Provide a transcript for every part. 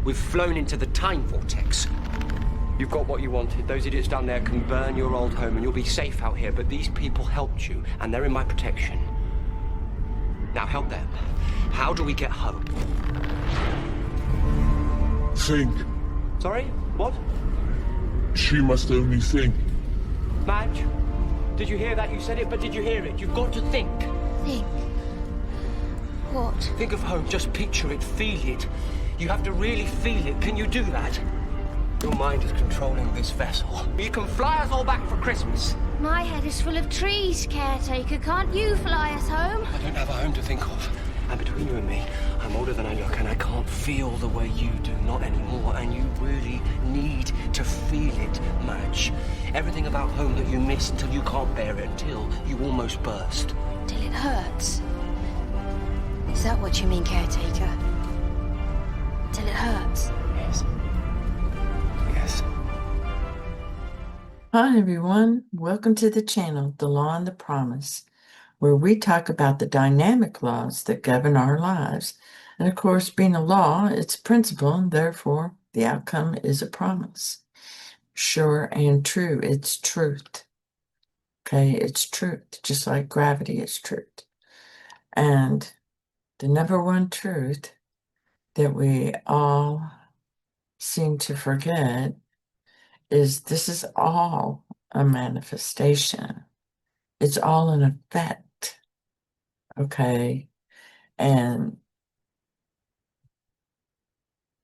We've flown into the time vortex. You've got what you wanted. Those idiots down there can burn your old home and you'll be safe out here, but these people helped you, and they're in my protection. Now help them. How do we get home? Think. Sorry? What? She must only think. Madge? Did you hear that? You said it, but did you hear it? You've got to think. Think? What? Think of home. Just picture it. Feel it. You have to really feel it. Can you do that? Your mind is controlling this vessel. You can fly us all back for Christmas. My head is full of trees, caretaker. Can't you fly us home? I don't have a home to think of. And between you and me, I'm older than I look, and I can't feel the way you do, not anymore. And you really need to feel it, Madge. Everything about home that you miss until you can't bear it, until you almost burst. Till it hurts. Is that what you mean, caretaker? Till it hurts? Yes. Yes. Hi everyone, welcome to the channel, The Law and the Promise, where we talk about the dynamic laws that govern our lives. And of course, being a law, it's a principle, and therefore the outcome is a promise. Sure and true, it's truth. Okay, it's truth, just like gravity is truth. And the number one truth that we all seem to forget is this is all a manifestation. It's all an effect, okay? And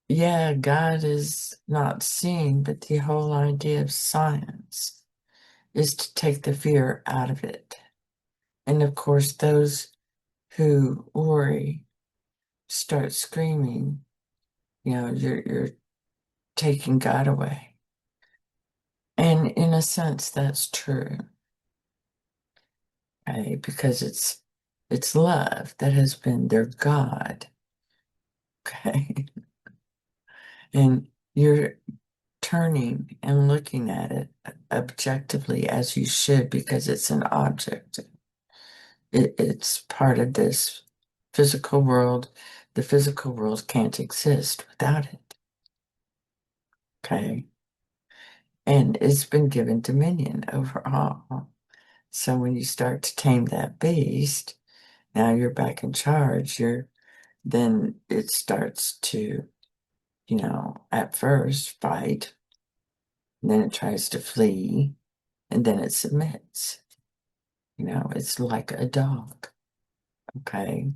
yeah, God is not seen, but the whole idea of science is to take the fear out of it. And of course, those who worry start screaming, you know, you're taking God away. And in a sense, that's true. Okay, because it's love that has been their God. Okay. And you're turning and looking at it objectively as you should, because it's an object. It's part of this physical world. The physical world can't exist without it. Okay. And it's been given dominion over all. So when you start to tame that beast, now you're back in charge. Then it starts to, you know, at first fight, and then it tries to flee, and then it submits. You know, it's like a dog. Okay.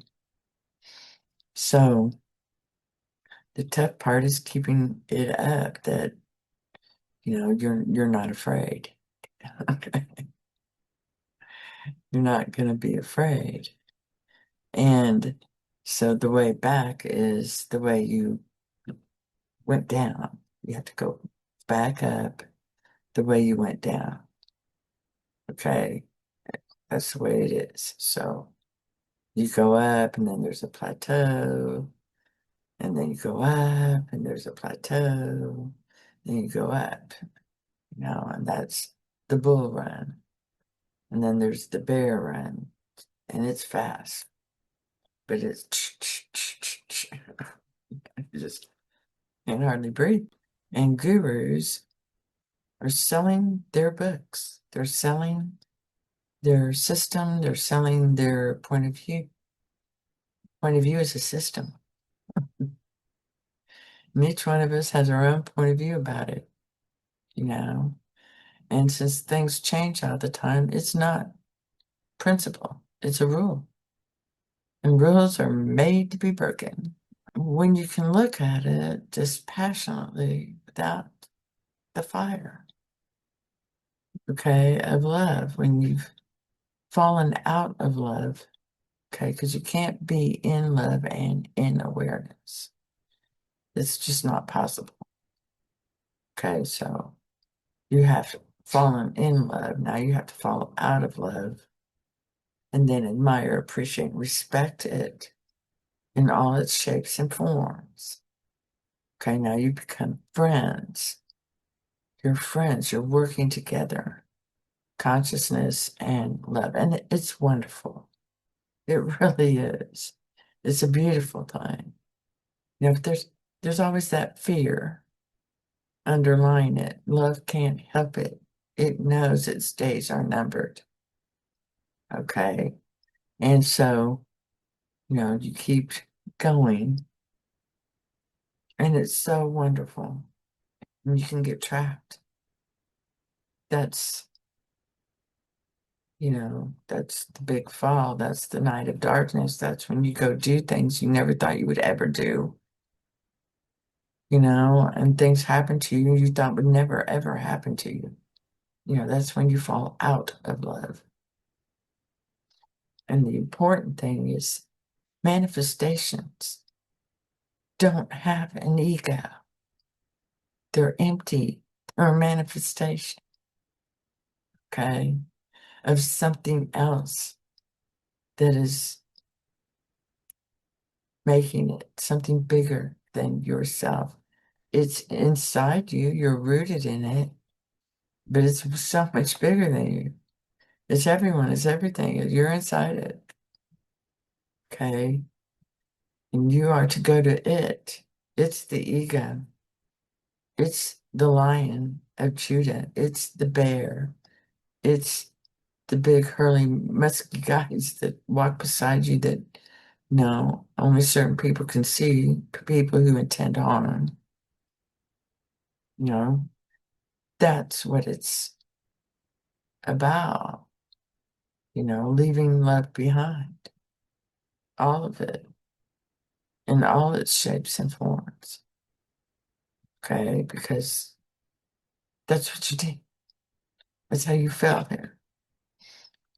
So the tough part is keeping it up that, you know, you're not afraid. Okay. You're not going to be afraid. And so the way back is the way you went down. You have to go back up the way you went down. Okay. That's the way it is. So you go up and then there's a plateau. And then you go up and there's a plateau. Then you go up. You know, and that's the bull run. And then there's the bear run. And it's fast. But it's you just can't hardly breathe. And gurus are selling their books. They're selling their system. They're selling their point of view. Point of view is a system. And each one of us has our own point of view about it, you know. And since things change all the time, it's not principle. It's a rule. And rules are made to be broken. When you can look at it dispassionately without the fire, okay, of love, when you've fallen out of love, okay, because you can't be in love and in awareness. It's just not possible. Okay, so you have fallen in love. Now you have to fall out of love and then admire, appreciate, respect it in all its shapes and forms. Okay, now you become friends. You're friends. You're working together. Consciousness and love. And it's wonderful. It really is. It's a beautiful time. You know, there's always that fear underlying it. Love can't help it. It knows its days are numbered. Okay. And so, you keep going, and it's so wonderful. And you can get trapped. That's, that's the big fall. That's the night of darkness. That's when you go do things you never thought you would ever do, and things happen to you you thought would never, ever happen to you. That's when you fall out of love. And the important thing is manifestations don't have an ego. They're empty. They're a manifestation, okay, of something else that is making it something bigger than yourself. It's inside you. You're rooted in it, but it's so much bigger than you. It's everyone. It's everything. You're inside it, okay? And you are to go to it. It's the ego. It's the lion of Judah. It's the bear. It's the big, hurly, musky guys that walk beside you that only certain people can see, people who intend harm. That's what it's about, leaving love behind. All of it, in all its shapes and forms. Okay, because that's what you did. That's how you felt there.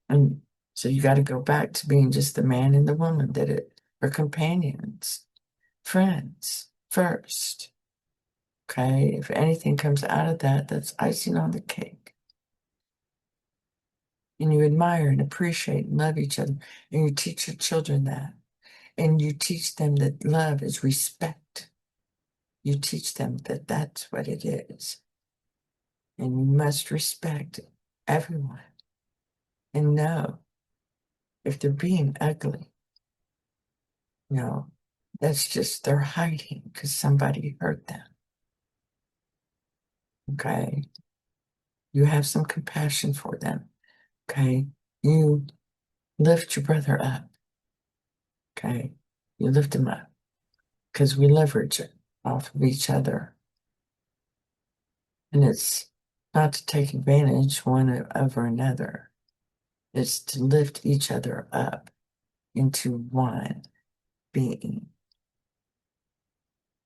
And so you got to go back to being just the man and the woman that are companions, friends first. Okay, if anything comes out of that, that's icing on the cake. And you admire and appreciate and love each other. And you teach your children that. And you teach them that love is respect. You teach them that that's what it is. And you must respect everyone. And know if they're being ugly, that's just they're hiding because somebody hurt them. Okay. You have some compassion for them. Okay. You lift your brother up. Okay. You lift him up because we leverage it off of each other. And it's not to take advantage one over another. It's to lift each other up into one being.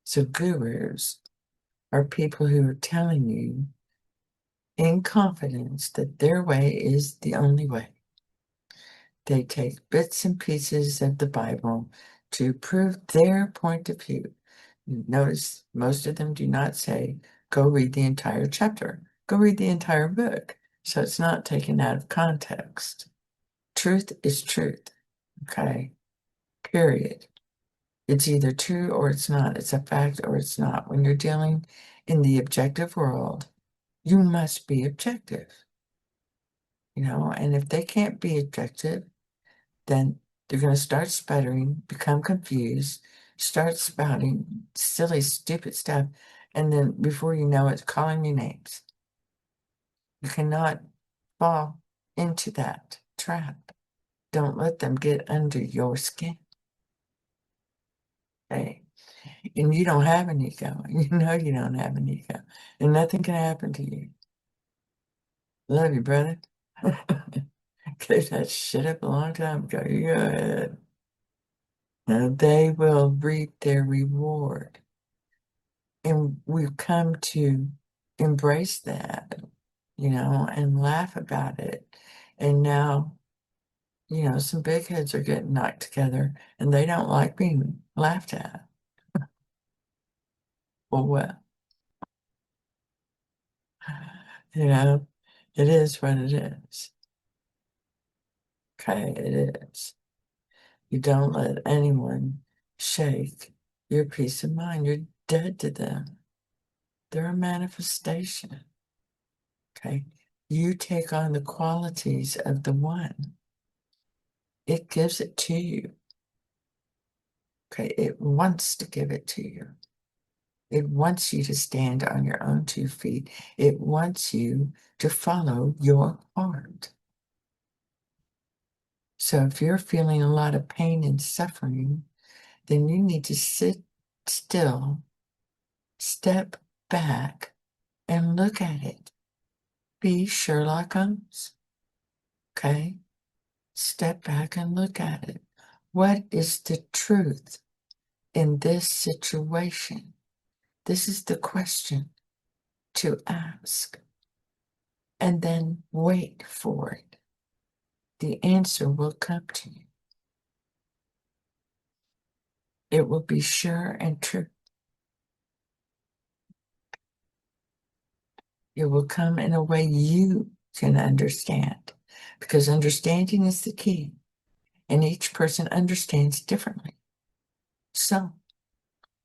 So gurus are people who are telling you in confidence that their way is the only way. They take bits and pieces of the Bible to prove their point of view. Notice most of them do not say, go read the entire chapter, go read the entire book. So it's not taken out of context. Truth is truth, okay? Period. It's either true or it's not. It's a fact or it's not. When you're dealing in the objective world, you must be objective. And if they can't be objective, then they're going to start sputtering, become confused, start spouting silly, stupid stuff, and then before you know it, calling you names. You cannot fall into that trap. Don't let them get under your skin. Okay? And you don't have an ego. You know you don't have an ego. And nothing can happen to you. Love you, brother. Gave that shit up a long time ago. You go ahead. And they will reap their reward. And we've come to embrace that, and laugh about it. And now, some big heads are getting knocked together and they don't like being laughed at. Well, what? It is what it is. Okay, it is. You don't let anyone shake your peace of mind. You're dead to them. They're a manifestation. Okay. You take on the qualities of the one. It gives it to you. Okay. It wants to give it to you. It wants you to stand on your own 2 feet. It wants you to follow your heart. So if you're feeling a lot of pain and suffering, then you need to sit still, step back, and look at it. Be Sherlock Holmes. Okay? Step back and look at it. What is the truth in this situation? This is the question to ask. And then wait for it. The answer will come to you. It will be sure and true. It will come in a way you can understand, because understanding is the key, and each person understands differently. So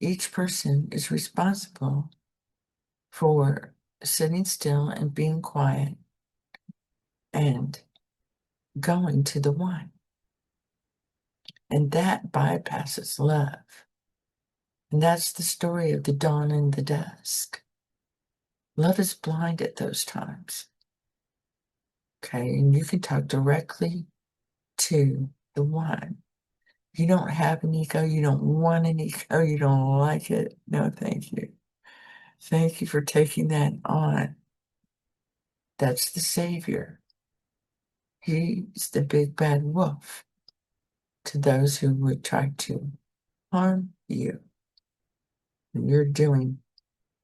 each person is responsible for sitting still and being quiet and going to the one. And that bypasses love. And that's the story of the dawn and the dusk. Love is blind at those times. Okay, and you can talk directly to the one. You don't have an ego, you don't want an ego, you don't like it. No, thank you. Thank you for taking that on. That's the Savior. He's the big bad wolf to those who would try to harm you. And you're doing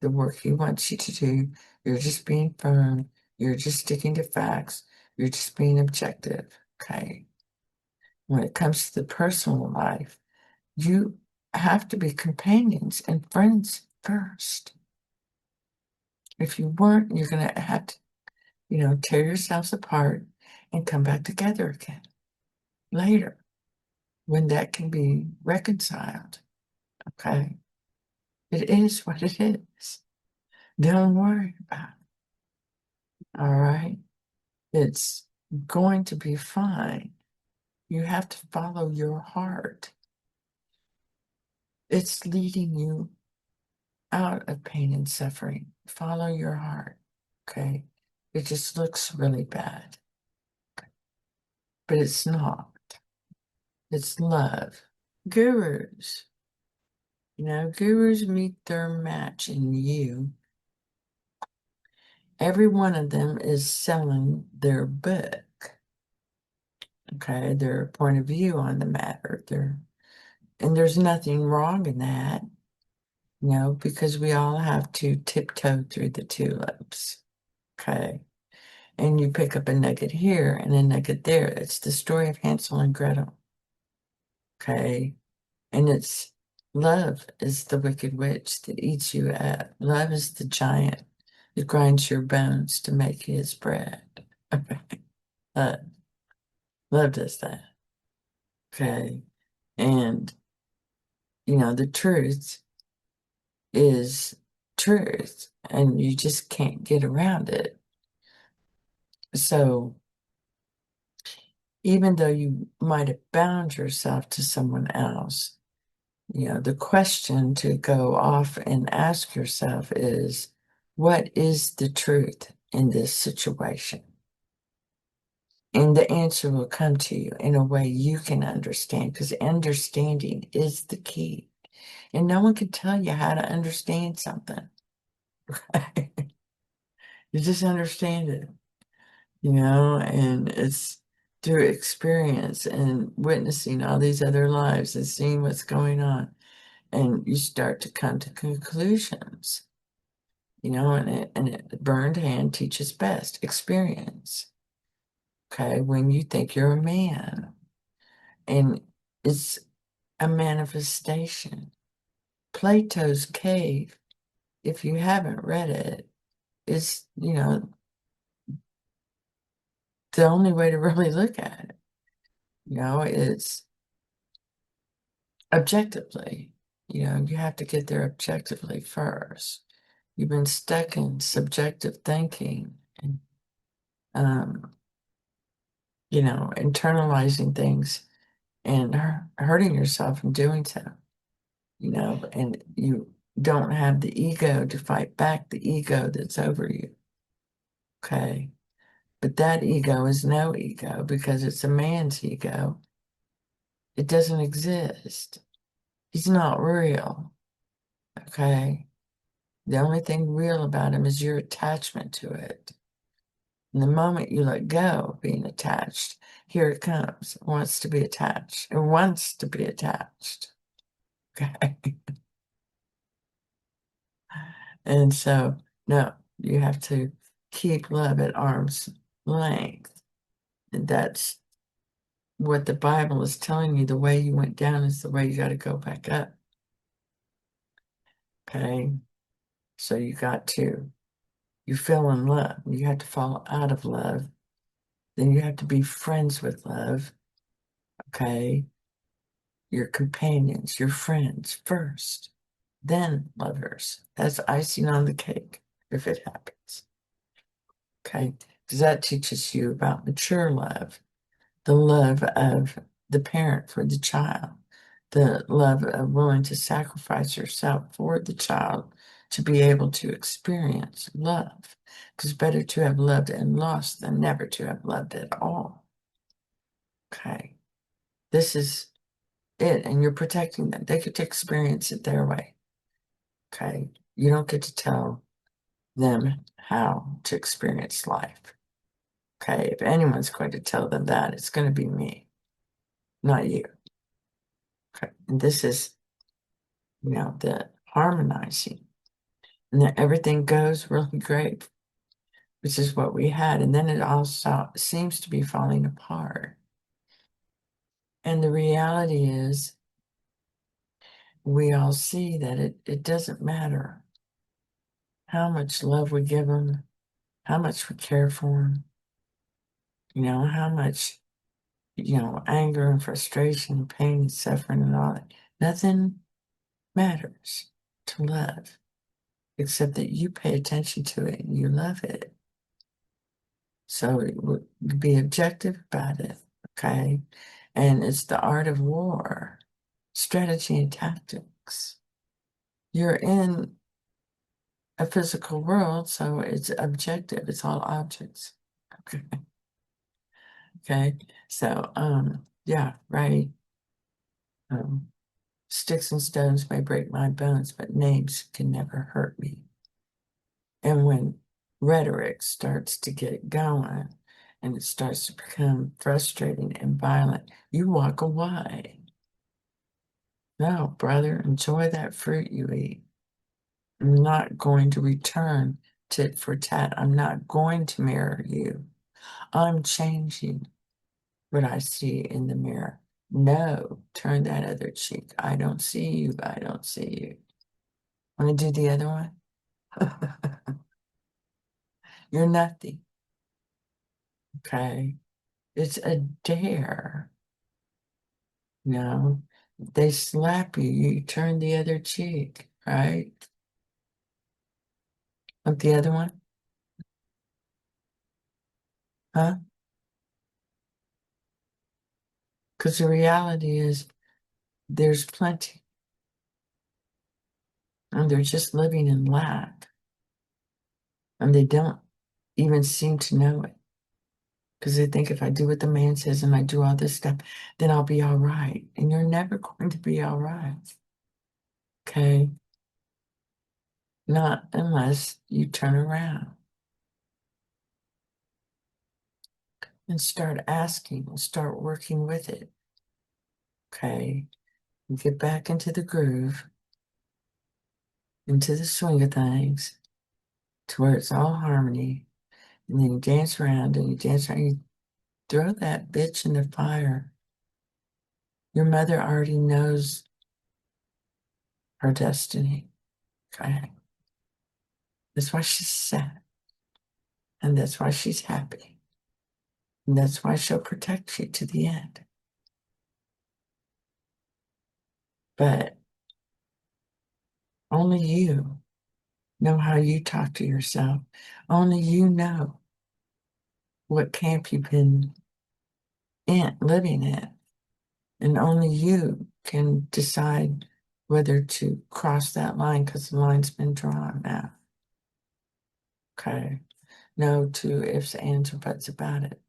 the work he wants you to do. You're just being firm. You're just sticking to facts. You're just being objective. Okay. When it comes to the personal life, you have to be companions and friends first. If you weren't, you're going to have to, tear yourselves apart and come back together again later when that can be reconciled. Okay. It is what it is. Don't worry about it. All right. It's going to be fine. You have to follow your heart. It's leading you out of pain and suffering. Follow your heart. Okay. It just looks really bad. But it's not. It's love. Gurus. Gurus meet their match in you. Every one of them is selling their book. Okay, their point of view on the matter. And there's nothing wrong in that, because we all have to tiptoe through the tulips. Okay. And you pick up a nugget here and a nugget there. It's the story of Hansel and Gretel. Okay. And it's love is the wicked witch that eats you up. Love is the giant that grinds your bones to make his bread. Okay. Love does that. Okay. And, the truth is truth, and you just can't get around it. So, even though you might have bound yourself to someone else, the question to go off and ask yourself is, what is the truth in this situation? And the answer will come to you in a way you can understand, because understanding is the key. And no one can tell you how to understand something. You just understand it, and it's through experience and witnessing all these other lives and seeing what's going on. And you start to come to conclusions, and burned hand teaches best. Experience. Okay, when you think you're a man, and it's a manifestation. Plato's Cave, if you haven't read it, is, the only way to really look at it. It's objectively, you have to get there objectively first. You've been stuck in subjective thinking and, internalizing things and hurting yourself in doing so, and you don't have the ego to fight back the ego that's over you. Okay. But that ego is no ego because it's a man's ego. It doesn't exist. He's not real. Okay. The only thing real about him is your attachment to it. And the moment you let go of being attached, here it comes. It wants to be attached. It wants to be attached. Okay. And so, no, you have to keep love at arm's length. And that's what the Bible is telling you. The way you went down is the way you got to go back up. Okay. So you fell in love. You have to fall out of love. Then you have to be friends with love. Okay. Your companions, your friends first, then lovers. That's icing on the cake if it happens. Okay. Because that teaches you about mature love, the love of the parent for the child, the love of willing to sacrifice yourself for the child to be able to experience love. Because better to have loved and lost than never to have loved at all. Okay. This is it, and you're protecting them. They get to experience it their way. Okay. You don't get to tell them how to experience life. Okay. If anyone's going to tell them that, it's going to be me, not you. Okay. And this is, the harmonizing. And then everything goes really great, which is what we had. And then it all seems to be falling apart. And the reality is, we all see that it doesn't matter how much love we give them, how much we care for them, how much, anger and frustration and pain and suffering and all that. Nothing matters to love except that you pay attention to it and you love it. So be objective about it, okay? And it's the art of war, strategy and tactics. You're in a physical world, so it's objective. It's all objects. Okay. Okay. So, yeah, right. Um, Sticks and stones may break my bones, but names can never hurt me. And when rhetoric starts to get going and it starts to become frustrating and violent, you walk away. No, brother, enjoy that fruit you eat. I'm not going to return tit for tat. I'm not going to mirror you. I'm changing what I see in the mirror. No, turn that other cheek. I don't see you. I don't see you. Want to do the other one? You're nothing. Okay. It's a dare. No, they slap you. You turn the other cheek, right? Want the other one? Huh? Because the reality is there's plenty. And they're just living in lack. And they don't even seem to know it. Because they think if I do what the man says and I do all this stuff, then I'll be all right. And you're never going to be all right. Okay? Not unless you turn around and start asking and start working with it. Okay? And get back into the groove, into the swing of things, to where it's all harmony. And then you dance around and you dance around. You throw that bitch in the fire. Your mother already knows her destiny. Okay? That's why she's sad. And that's why she's happy. And that's why she'll protect you to the end. But only you know how you talk to yourself. Only you know what camp you've been living in. And only you can decide whether to cross that line because the line's been drawn now. Okay. No to ifs, ands, or buts about it.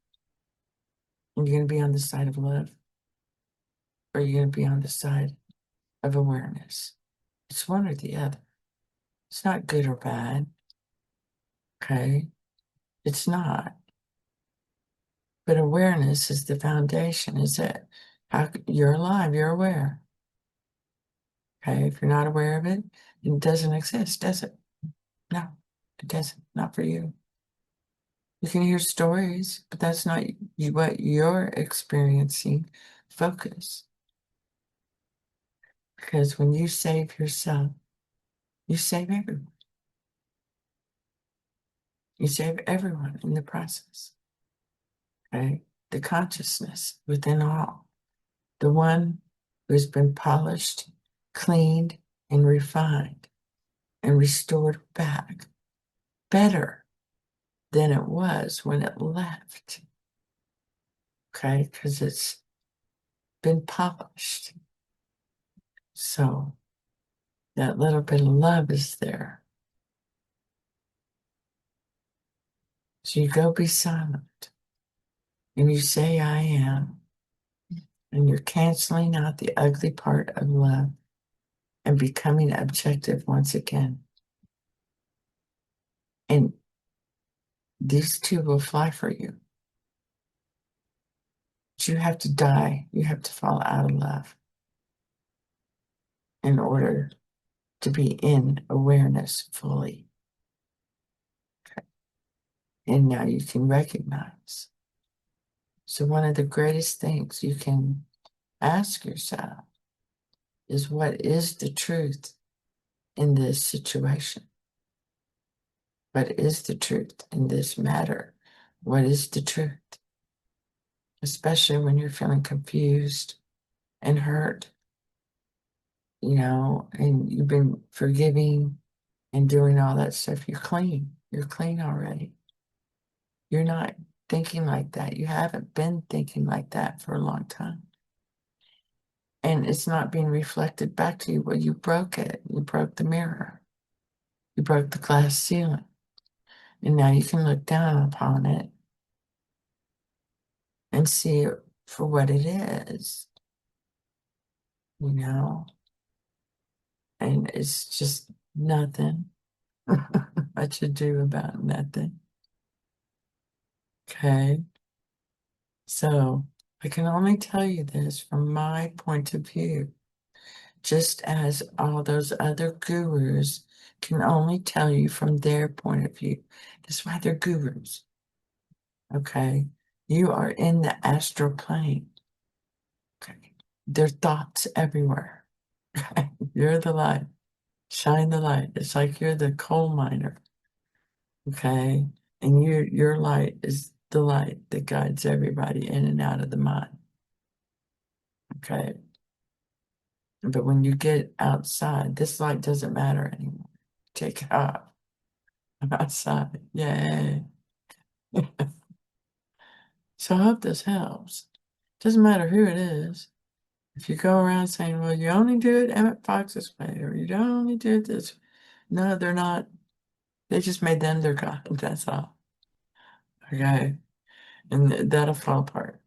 Are you going to be on the side of love? Or are you going to be on the side of awareness? It's one or the other. It's not good or bad. Okay. It's not. But awareness is the foundation, is it? How you're alive, you're aware. Okay. If you're not aware of it, it doesn't exist, does it? No, it doesn't. Not for you. You can hear stories, but that's not what you're experiencing. Focus. Because when you save yourself, you save everyone. You save everyone in the process. Okay? The consciousness within all. The one who's been polished, cleaned, and refined and restored back better than it was when it left. Okay? Because it's been polished. So that little bit of love is there. So you go be silent and you say, I am. And you're canceling out the ugly part of love and becoming objective once again. And these two will fly for you. But you have to die. You have to fall out of love in order to be in awareness fully. Okay. And now you can recognize. So one of the greatest things you can ask yourself is, what is the truth in this situation? What is the truth in this matter? What is the truth? Especially when you're feeling confused and hurt, and you've been forgiving and doing all that stuff. You're clean. You're clean already. You're not thinking like that. You haven't been thinking like that for a long time. And it's not being reflected back to you. Well, you broke it. You broke the mirror. You broke the glass ceiling. And now you can look down upon it and see it for what it is, and it's just nothing much ado about nothing. Okay. So I can only tell you this from my point of view, just as all those other gurus can only tell you from their point of view. That's why they're gurus. Okay. You are in the astral plane. Okay. There are thoughts everywhere. Okay. You're the light. Shine the light. It's like you're the coal miner. Okay. And your light is the light that guides everybody in and out of the mine. Okay. But when you get outside, this light doesn't matter anymore. Take it off. I'm outside. Yay. So I hope this helps. Doesn't matter who it is. If you go around saying, well, you only do it Emmett Fox's way, or you don't only do it this. No, they're not. They just made them their God. That's all. Okay. And that'll fall apart.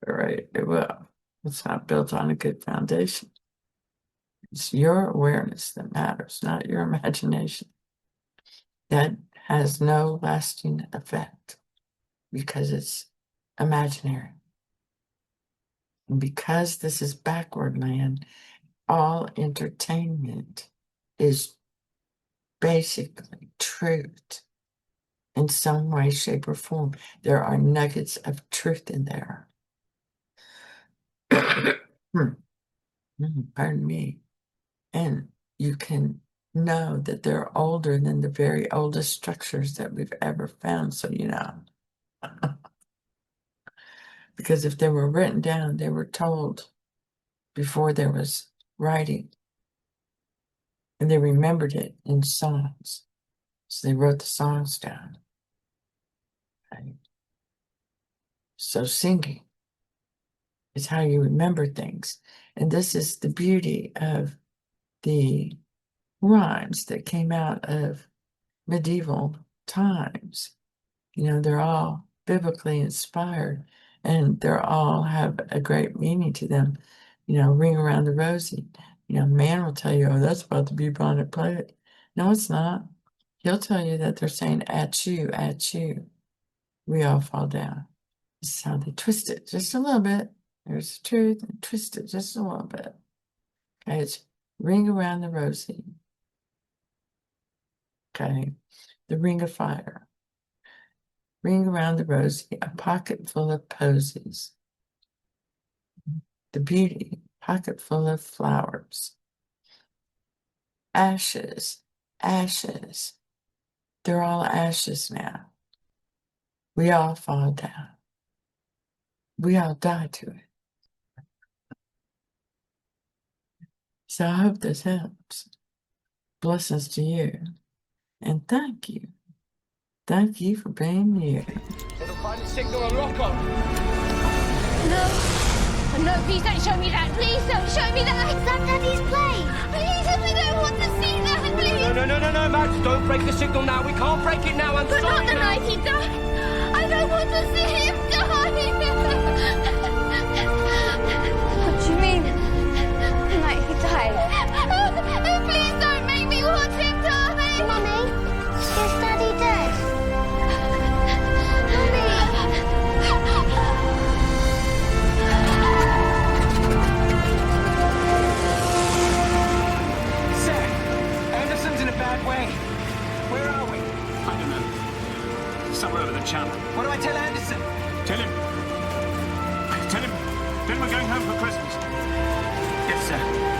All right. It will. It's not built on a good foundation. It's your awareness that matters, not your imagination. That has no lasting effect because it's imaginary. And because this is backward land, all entertainment is basically truth in some way, shape, or form. There are nuggets of truth in there. Pardon me. And you can know that they're older than the very oldest structures that we've ever found. So, because if they were written down, they were told before there was writing. And they remembered it in songs. So they wrote the songs down. Right? So singing It's how you remember things. And this is the beauty of the rhymes that came out of medieval times. You know, they're all biblically inspired and they're all have a great meaning to them. You know, ring around the rosy. You know, man will tell you, oh, that's about to be bonded play. No, it's not. He'll tell you that they're saying at you, we all fall down. This is how they twist it just a little bit. There's the truth, and twist it just a little bit. Okay, it's ring around the rosy. Okay, the ring of fire. Ring around the rosy, a pocket full of posies. The beauty, pocket full of flowers. Ashes, ashes. They're all ashes now. We all fall down. We all die to it. So I hope this helps. Blessings to you. And thank you. Thank you for being here. It'll find the signal on Rocco. No. No, please don't show me that. Please don't show me that. Is that Daddy's plane? Please, I don't want to see that. Please. No, Max, don't break the signal now. We can't break it now. I'm But sorry. not the night he died. I don't want to see him die. What do you mean? The night he died? Please don't make me watch him die. Mummy, is Daddy dead? Anderson's in a bad way. Where are we? I don't know. Somewhere over the channel. What do I tell Anderson? Tell him. Tell him we're going home for Christmas. Yes, sir.